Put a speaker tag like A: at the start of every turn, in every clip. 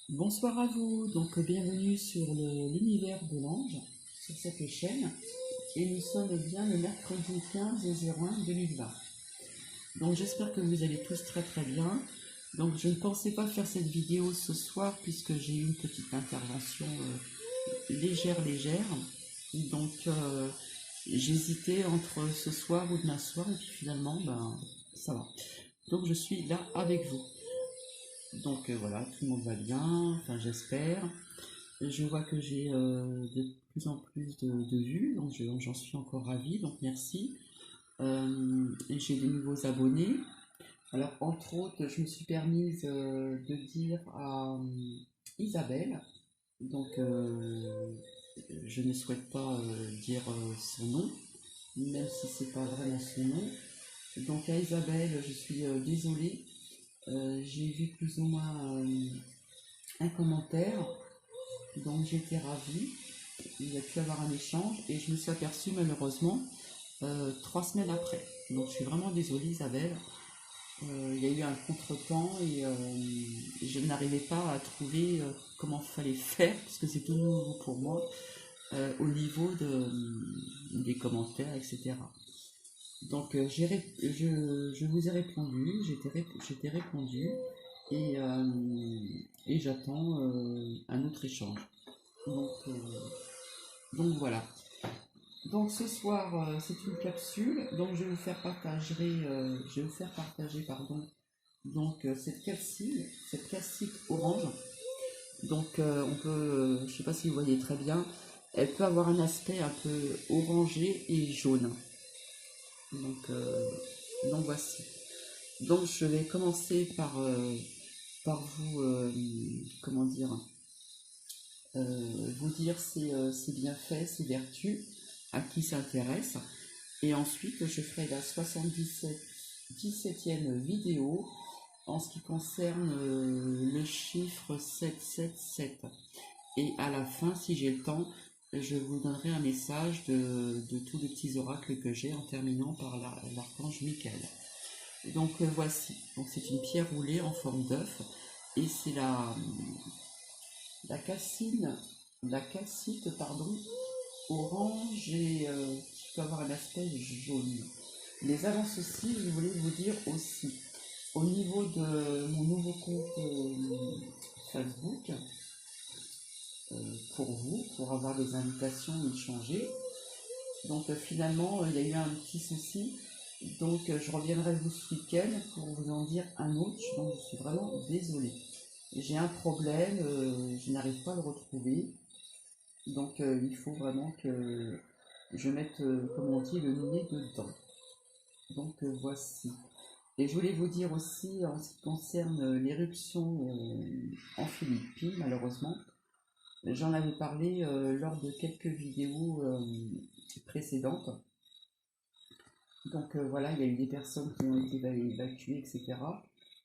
A: Bonsoir à vous, donc bienvenue sur l'univers de l'ange, sur cette chaîne, et nous sommes bien le mercredi 15/01 2020. Donc j'espère que vous allez tous très très bien. Donc je ne pensais pas faire cette vidéo ce soir puisque j'ai eu une petite intervention légère, donc j'hésitais entre ce soir ou demain soir, et puis finalement, ben ça va. Donc je suis là avec vous. Donc voilà, tout le monde va bien, enfin j'espère. Je vois que j'ai de plus en plus de vues, donc j'en suis encore ravie, donc merci. Et j'ai de nouveaux abonnés. Alors, entre autres, je me suis permise de dire à Isabelle, donc je ne souhaite pas dire son nom, même si c'est pas vraiment son nom. Donc, à Isabelle, je suis désolée. J'ai vu plus ou moins un commentaire, donc j'étais ravie. Il y a pu avoir un échange et je me suis aperçue malheureusement 3 semaines après. Donc je suis vraiment désolée Isabelle. Il y a eu un contretemps et je n'arrivais pas à trouver comment fallait faire parce que c'est tout nouveau pour moi au niveau des commentaires, etc. Donc je vous ai répondu, j'étais répondu et j'attends un autre échange. Donc, euh, donc voilà. Donc ce soir, c'est une capsule. Donc je vais vous faire partager, pardon. Donc cette calcite orange. Donc on peut, je ne sais pas si vous voyez très bien, elle peut avoir un aspect un peu orangé et jaune. Donc, euh, donc voici. Donc je vais commencer par vous, comment dire, vous dire ses bienfaits, ses vertus, à qui s'intéresse. Et ensuite, je ferai la 77e vidéo en ce qui concerne le chiffre 777. Et à la fin, si j'ai le temps, je vous donnerai un message de tous les petits oracles que j'ai en terminant par l'archange Michael. Donc voici, donc c'est une pierre roulée en forme d'œuf et c'est la calcine, la calcite, pardon, orange et qui peut avoir un aspect jaune. Les avances aussi, je voulais vous dire aussi, au niveau de mon nouveau compte Facebook, pour vous, pour avoir des invitations échangées. Donc finalement, il y a eu un petit souci. Donc je reviendrai vous ce week-end pour vous en dire un autre. Donc je suis vraiment désolée. J'ai un problème, je n'arrive pas à le retrouver. Donc il faut vraiment que je mette, comme on dit, le nez dedans. Donc voici. Et je voulais vous dire aussi, en ce qui concerne l'éruption en Philippines, malheureusement, j'en avais parlé lors de quelques vidéos précédentes. Donc voilà, il y a eu des personnes qui ont été évacuées, etc.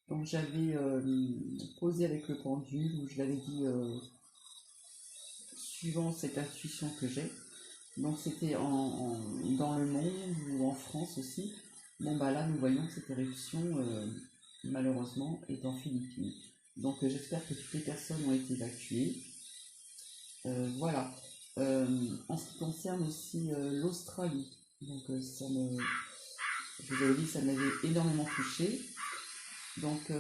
A: Donc j'avais posé avec le pendule où je l'avais dit suivant cette intuition que j'ai. Donc c'était dans le monde ou en France aussi. Bon bah là nous voyons que cette éruption malheureusement est en Philippines. Donc j'espère que toutes les personnes ont été évacuées. Voilà. En ce qui concerne aussi l'Australie, donc je vous avais dit, ça m'avait énormément touché. Donc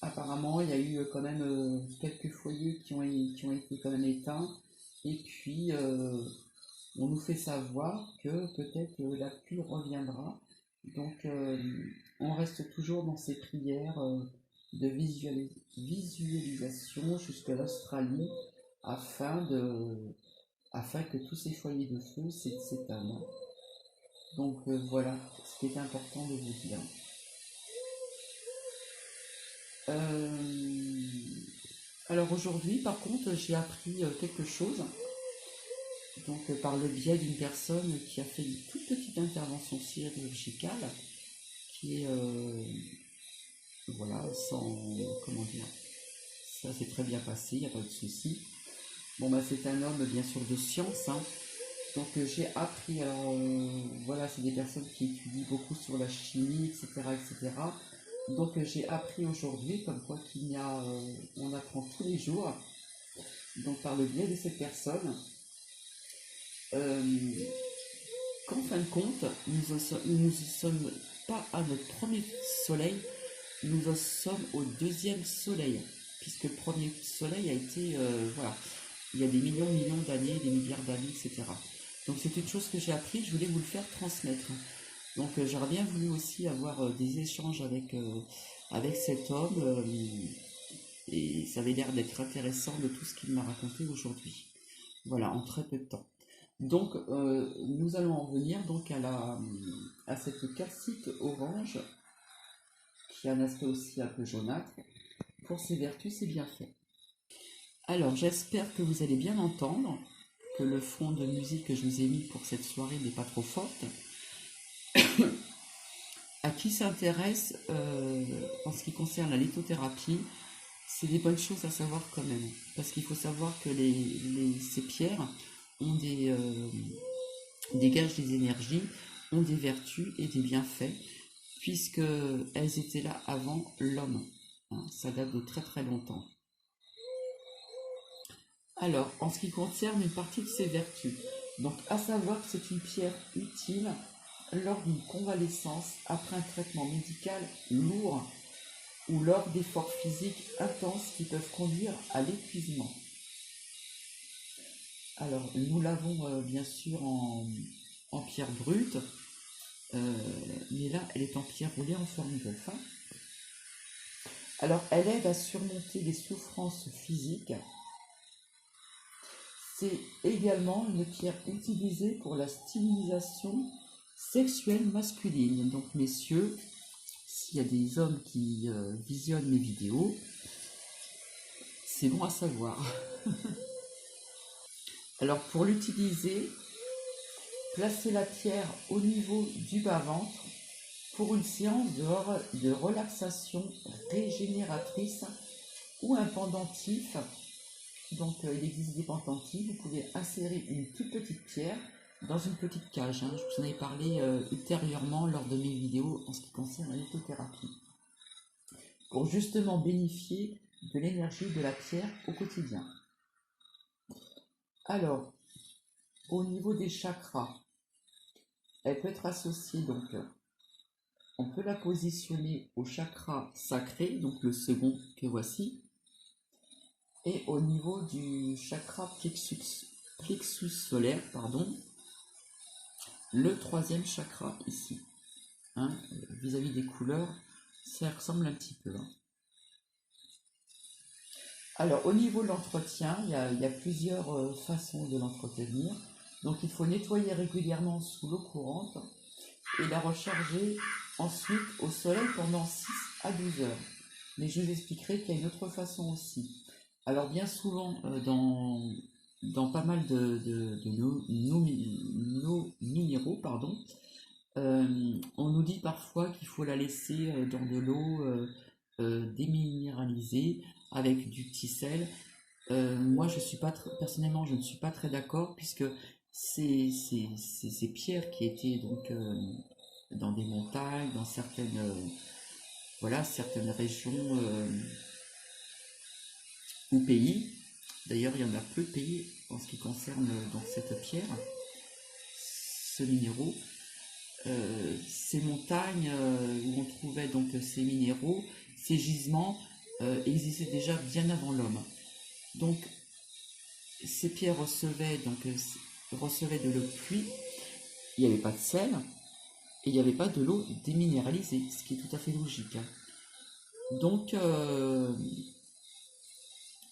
A: apparemment, il y a eu quand même quelques foyers qui ont été quand même éteints. Et puis, on nous fait savoir que peut-être la pluie reviendra. Donc, on reste toujours dans ces prières de visualisation jusqu'à l'Australie afin que tous ces foyers de feu s'éteignent. Donc, voilà ce qui est important de vous dire. Euh, alors aujourd'hui, par contre, j'ai appris quelque chose, donc par le biais d'une personne qui a fait une toute petite intervention chirurgicale, qui est, voilà, sans, comment dire, ça s'est très bien passé, il n'y a pas de souci. Bon, bah c'est un homme, bien sûr, de science, hein. Donc j'ai appris, alors voilà, c'est des personnes qui étudient beaucoup sur la chimie, etc., etc. Donc j'ai appris aujourd'hui comme quoi qu'il y a, on apprend tous les jours, donc par le biais de cette personne, euh, qu'en fin de compte, nous ne sommes pas à notre premier soleil, nous en sommes au deuxième soleil, puisque le premier soleil a été, voilà, il y a des millions d'années, des milliards d'années, etc. Donc c'est une chose que j'ai appris, je voulais vous le faire transmettre. Donc j'aurais bien voulu aussi avoir des échanges avec cet homme, et ça avait l'air d'être intéressant de tout ce qu'il m'a raconté aujourd'hui. Voilà, en très peu de temps. Donc nous allons en venir donc à cette calcite orange qui a un aspect aussi un peu jaunâtre. Pour ses vertus, c'est bien fait. Alors j'espère que vous allez bien entendre, que le fond de musique que je vous ai mis pour cette soirée n'est pas trop forte. À qui s'intéresse en ce qui concerne la lithothérapie, c'est des bonnes choses à savoir quand même. Parce qu'il faut savoir que ces pierres ont dégagent des énergies, ont des vertus et des bienfaits, puisqu'elles étaient là avant l'homme. Hein, ça date de très très longtemps. Alors, en ce qui concerne une partie de ses vertus, donc à savoir que c'est une pierre utile lors d'une convalescence après un traitement médical lourd ou lors d'efforts physiques intenses qui peuvent conduire à l'épuisement. Alors, nous l'avons bien sûr en pierre brute, mais là, elle est en pierre roulée en forme d'œuf. Hein. Alors, elle aide à surmonter les souffrances physiques. C'est également une pierre utilisée pour la stimulation sexuelle masculine. Donc, messieurs, s'il y a des hommes qui visionnent mes vidéos, c'est bon à savoir. Alors, pour l'utiliser, placez la pierre au niveau du bas-ventre pour une séance de relaxation régénératrice ou un pendentif. Donc il existe des pendentifs, vous pouvez insérer une toute petite pierre dans une petite cage. Hein. Je vous en ai parlé ultérieurement lors de mes vidéos en ce qui concerne la lithothérapie. Pour justement bénéficier de l'énergie de la pierre au quotidien. Alors, au niveau des chakras, elle peut être associée donc. On peut la positionner au chakra sacré, donc le second que voici, et au niveau du chakra plexus solaire, pardon, le troisième chakra ici. Hein, vis-à-vis des couleurs, ça ressemble un petit peu. Hein. Alors, au niveau de l'entretien, il y a plusieurs façons de l'entretenir. Donc, il faut nettoyer régulièrement sous l'eau courante et la recharger ensuite au soleil pendant 6 à 12 heures. Mais je vous expliquerai qu'il y a une autre façon aussi. Alors bien souvent, dans pas mal de nos minéraux, pardon, on nous dit parfois qu'il faut la laisser dans de l'eau déminéralisée avec du petit sel. Moi, je suis pas personnellement, je ne suis pas très d'accord puisque ces pierres qui étaient donc dans des montagnes, dans certaines régions ou pays. D'ailleurs, il y en a peu de pays en ce qui concerne donc cette pierre, ce minéraux. Ces montagnes où on trouvait donc ces minéraux, ces gisements existaient déjà bien avant l'homme. Donc, ces pierres recevaient de l'eau de pluie. Il n'y avait pas de sel et il n'y avait pas de l'eau déminéralisée, ce qui est tout à fait logique. Hein. Donc,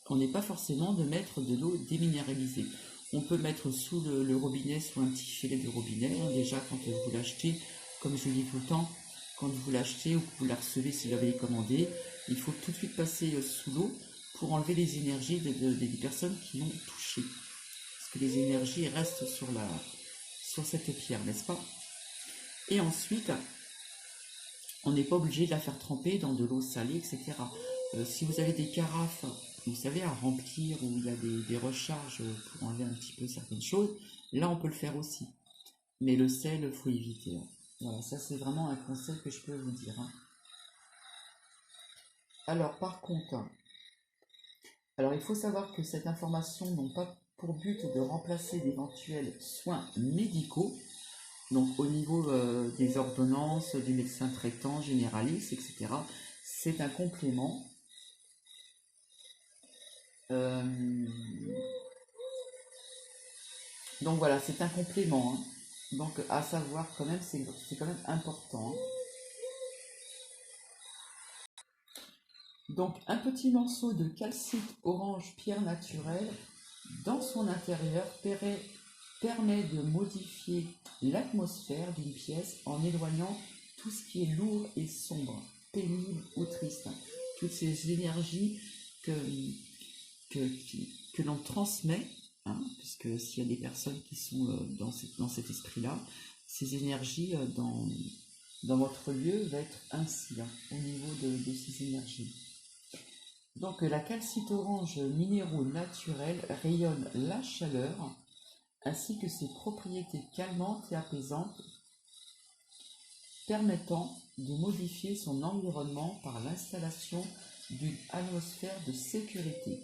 A: on n'est pas forcément de mettre de l'eau déminéralisée. On peut mettre sous le robinet, sous un petit filet de robinet, hein, déjà quand vous l'achetez, comme je le dis tout le temps, quand vous l'achetez ou que vous la recevez si vous l'avez commandé, il faut tout de suite passer sous l'eau pour enlever les énergies des personnes qui l'ont touché. Parce que les énergies restent sur cette pierre, n'est-ce pas? Et ensuite, on n'est pas obligé de la faire tremper dans de l'eau salée, etc. Si vous avez des carafes, vous savez, à remplir, où il y a des recharges pour enlever un petit peu certaines choses, là on peut le faire aussi. Mais le sel, il faut éviter. Hein. Voilà, ça c'est vraiment un conseil que je peux vous dire. Hein. Alors, par contre, alors il faut savoir que cette information n'a pas pour but de remplacer d'éventuels soins médicaux, donc au niveau des ordonnances, du médecin traitant, généraliste, etc. C'est un complément. Euh, donc voilà, c'est un complément, hein. Donc à savoir quand même, c'est quand même important, hein. Donc un petit morceau de calcite orange pierre naturelle dans son intérieur permet de modifier l'atmosphère d'une pièce en éloignant tout ce qui est lourd et sombre, pénible ou triste. Toutes ces énergies que, que, que l'on transmet, hein, puisque s'il y a des personnes qui sont dans cet esprit-là, ces énergies dans votre lieu va être ainsi, hein, au niveau de ces énergies. Donc la calcite orange minéraux naturels rayonne la chaleur ainsi que ses propriétés calmantes et apaisantes, permettant de modifier son environnement par l'installation d'une atmosphère de sécurité.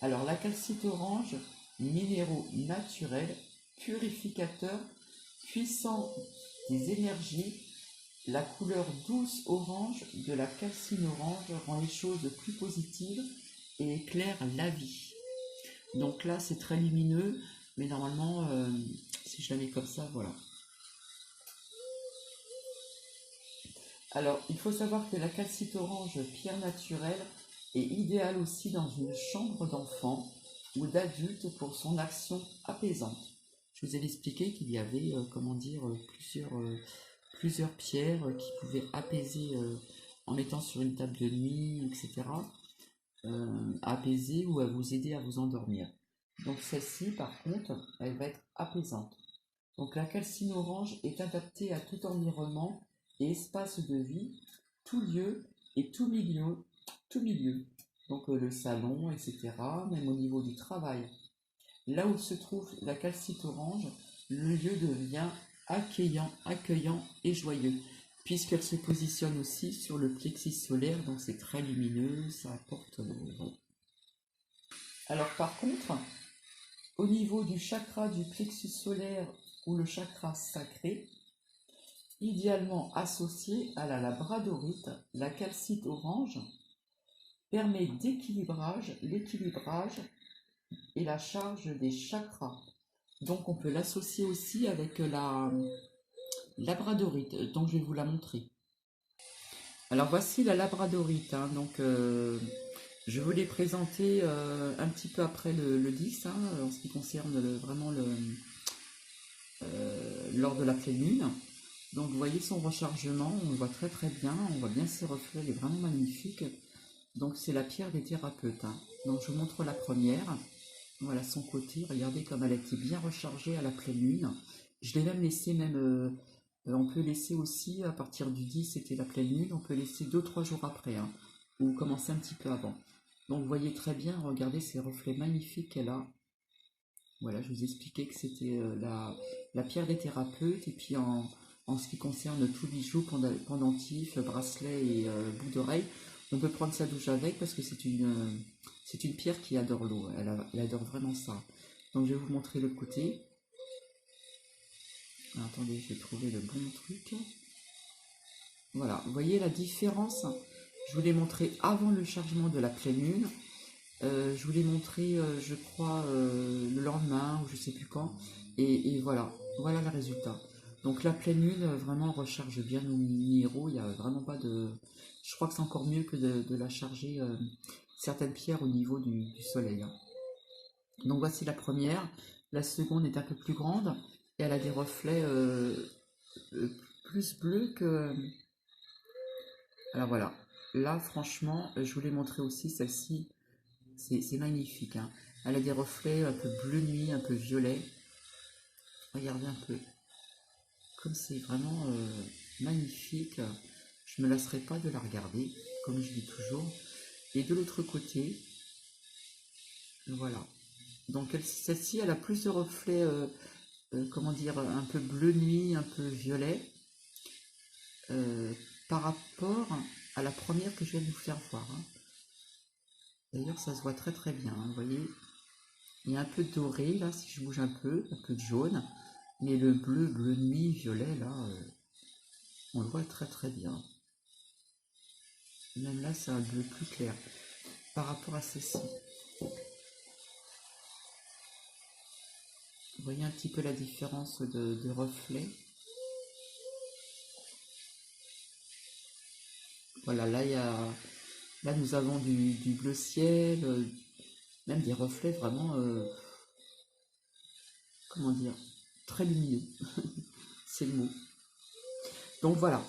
A: Alors la calcite orange, minéraux naturels, purificateur, puissant des énergies, la couleur douce orange de la calcine orange rend les choses plus positives et éclaire la vie. Donc là c'est très lumineux, mais normalement si je la mets comme ça, voilà. Alors il faut savoir que la calcite orange pierre naturelle est idéale aussi dans une chambre d'enfant ou d'adulte pour son action apaisante. Je vous ai expliqué qu'il y avait comment dire plusieurs pierres qui pouvaient apaiser en mettant sur une table de nuit, etc. Apaiser ou à vous aider à vous endormir. Donc celle-ci, par contre, elle va être apaisante. Donc la calcine orange est adaptée à tout environnement et espace de vie, tout lieu et tout milieu. Donc le salon, etc., même au niveau du travail. Là où se trouve la calcite orange, le lieu devient accueillant et joyeux, puisqu'elle se positionne aussi sur le plexus solaire, donc c'est très lumineux, ça apporte... Alors par contre, au niveau du chakra du plexus solaire ou le chakra sacré, idéalement associé à la labradorite, la calcite orange permet l'équilibrage et la charge des chakras. Donc on peut l'associer aussi avec la labradorite, donc je vais vous la montrer. Alors voici la labradorite, hein, donc je vous l'ai présentée un petit peu après le 10, hein, en ce qui concerne lors de la pleine lune. Donc vous voyez son rechargement, on le voit très très bien, on voit bien ses reflets, elle est vraiment magnifique. Donc c'est la pierre des thérapeutes, hein. Donc je vous montre la première. Voilà son côté, regardez comme elle a été bien rechargée à la pleine lune. Je l'ai même laissé on peut laisser aussi à partir du 10, c'était la pleine lune, on peut laisser 2-3 jours après, hein, ou commencer un petit peu avant. Donc vous voyez très bien, regardez ces reflets magnifiques qu'elle a. Voilà, je vous expliquais que c'était la pierre des thérapeutes, et puis en ce qui concerne tous bijoux, pendentifs, bracelets et boucles d'oreilles, on peut prendre sa douche avec parce que c'est une pierre qui adore l'eau, elle adore vraiment ça. Donc je vais vous montrer le côté. Alors, attendez, je vais trouver le bon truc. Voilà, vous voyez la différence. Je vous l'ai montré avant le chargement de la pleine lune. Je vous l'ai montré, je crois, le lendemain ou je sais plus quand. Et voilà, voilà le résultat. Donc la pleine lune vraiment recharge bien nos minéraux. Il n'y a vraiment pas de... Je crois que c'est encore mieux que de la charger certaines pierres au niveau du soleil, hein. Donc voici la première. La seconde est un peu plus grande et elle a des reflets plus bleus que... Alors voilà. Là franchement, je vous l'ai montré aussi celle-ci. C'est magnifique, hein. Elle a des reflets un peu bleu nuit, un peu violet. Regardez un peu. Comme c'est vraiment magnifique, je ne me lasserai pas de la regarder, comme je dis toujours. Et de l'autre côté, voilà. Donc celle-ci, elle a plus de reflets, comment dire, un peu bleu nuit, un peu violet, par rapport à la première que je viens de vous faire voir. Hein. D'ailleurs, ça se voit très très bien. Hein, vous voyez, il y a un peu de doré là, si je bouge un peu de jaune. Mais le bleu, bleu nuit, violet, là, on le voit très très bien. Même là, c'est un bleu plus clair par rapport à ceci. Vous voyez un petit peu la différence de reflet. Voilà, là, là nous avons du bleu ciel, même des reflets vraiment, comment dire, très lumineux. C'est le mot. Donc voilà,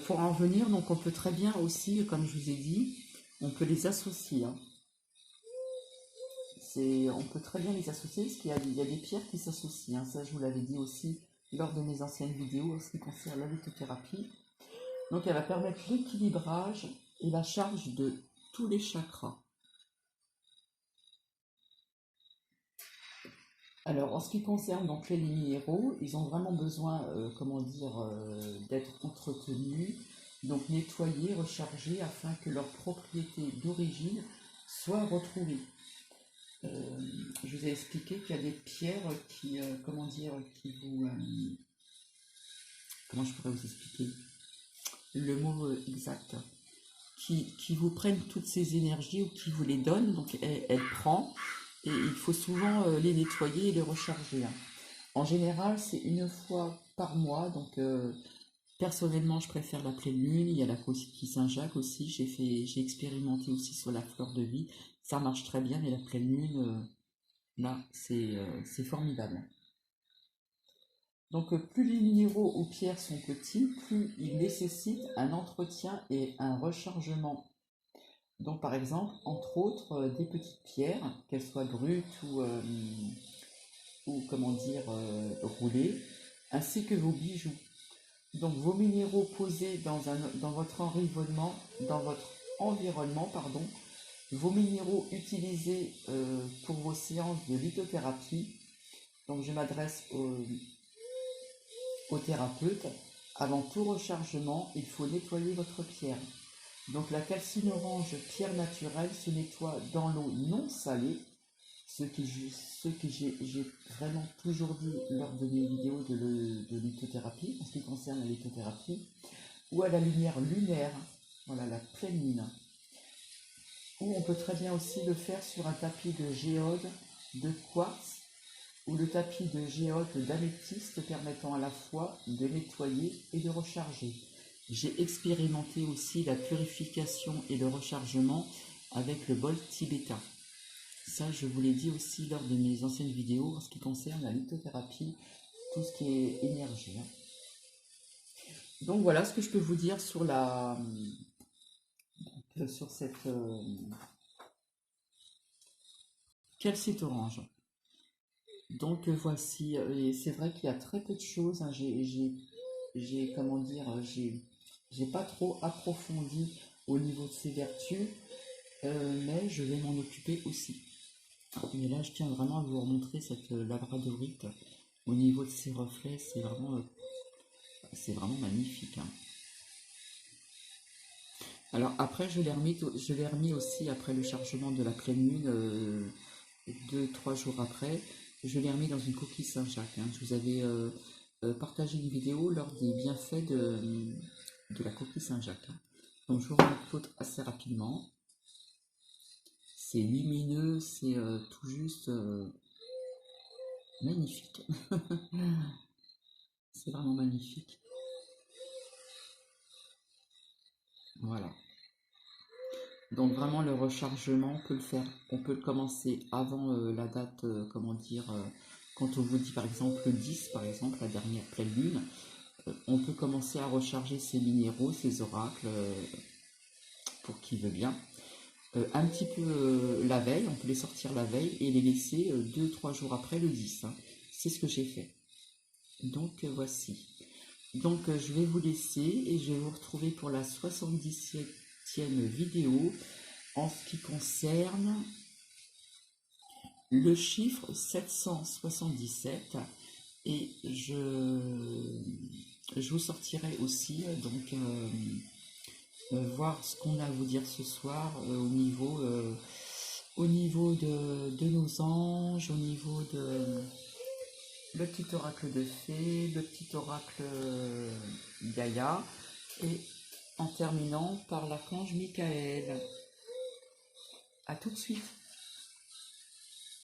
A: pour en revenir, donc on peut très bien aussi, comme je vous ai dit, on peut les associer. Hein. On peut très bien les associer parce qu'il y a des pierres qui s'associent. Hein. Ça, je vous l'avais dit aussi lors de mes anciennes vidéos en ce qui concerne la lithothérapie. Donc elle va permettre l'équilibrage et la charge de tous les chakras. Alors en ce qui concerne donc les minéraux, ils ont vraiment besoin, comment dire, d'être entretenus, donc nettoyés, rechargés afin que leurs propriétés d'origine soient retrouvées. Je vous ai expliqué qu'il y a des pierres qui, comment dire, qui vous, comment je pourrais vous expliquer le mot exact, qui vous prennent toutes ces énergies ou qui vous les donnent, donc elle prend, et il faut souvent les nettoyer et les recharger. Hein. En général, c'est une fois par mois, donc personnellement, je préfère la pleine lune. Il y a la coquille Saint-Jacques aussi, j'ai expérimenté aussi sur la fleur de vie, ça marche très bien, mais la pleine lune, là, c'est formidable. Donc plus les minéraux ou pierres sont petits, plus ils nécessitent un entretien et un rechargement. Donc par exemple, entre autres, des petites pierres, qu'elles soient brutes ou comment dire, roulées, ainsi que vos bijoux. Donc vos minéraux posés dans votre environnement, pardon, vos minéraux utilisés pour vos séances de lithothérapie. Donc je m'adresse au thérapeute. Avant tout rechargement, il faut nettoyer votre pierre. Donc la calcine orange, pierre naturelle, se nettoie dans l'eau non salée, ce que j'ai vraiment toujours dit lors de mes vidéos de lithothérapie, en ce qui concerne la lithothérapie, ou à la lumière lunaire, voilà la pleine lune. Ou on peut très bien aussi le faire sur un tapis de géode, de quartz, ou le tapis de géode d'améthyste permettant à la fois de nettoyer et de recharger. J'ai expérimenté aussi la purification et le rechargement avec le bol tibétain. Ça, je vous l'ai dit aussi lors de mes anciennes vidéos en ce qui concerne la lithothérapie, tout ce qui est énergie. Hein. Donc voilà ce que je peux vous dire sur sur cette calcite orange. Donc voici, et c'est vrai qu'il y a très peu de choses. Hein. J'ai comment dire, j'ai pas trop approfondi au niveau de ses vertus, mais je vais m'en occuper aussi. Mais là, je tiens vraiment à vous remontrer cette labradorite au niveau de ses reflets, c'est vraiment magnifique. Hein. Alors après, je l'ai remis aussi après le chargement de la pleine lune, 2-3 jours après. Je l'ai remis dans une coquille Saint-Jacques. Hein. Je vous avais partagé une vidéo lors des bienfaits de la coquille Saint-Jacques. Hein. Donc je vous remontre l'autre assez rapidement. C'est lumineux, c'est tout juste magnifique. C'est vraiment magnifique. Voilà. Donc vraiment le rechargement, on peut le faire, on peut le commencer avant la date, comment dire, quand on vous dit par exemple le 10, par exemple, la dernière pleine lune, on peut commencer à recharger ses minéraux, ses oracles, pour qui veut bien. Un petit peu la veille, on peut les sortir la veille et les laisser 2-3 jours après le 10. Hein. C'est ce que j'ai fait. Donc voici. Donc je vais vous laisser et je vais vous retrouver pour la 77e vidéo en ce qui concerne le chiffre 777 et je vous sortirai aussi donc voir ce qu'on a à vous dire ce soir au niveau de nos anges, au niveau de le petit oracle de fée, le petit oracle Gaïa, et en terminant par l'archange Michael. À tout de suite.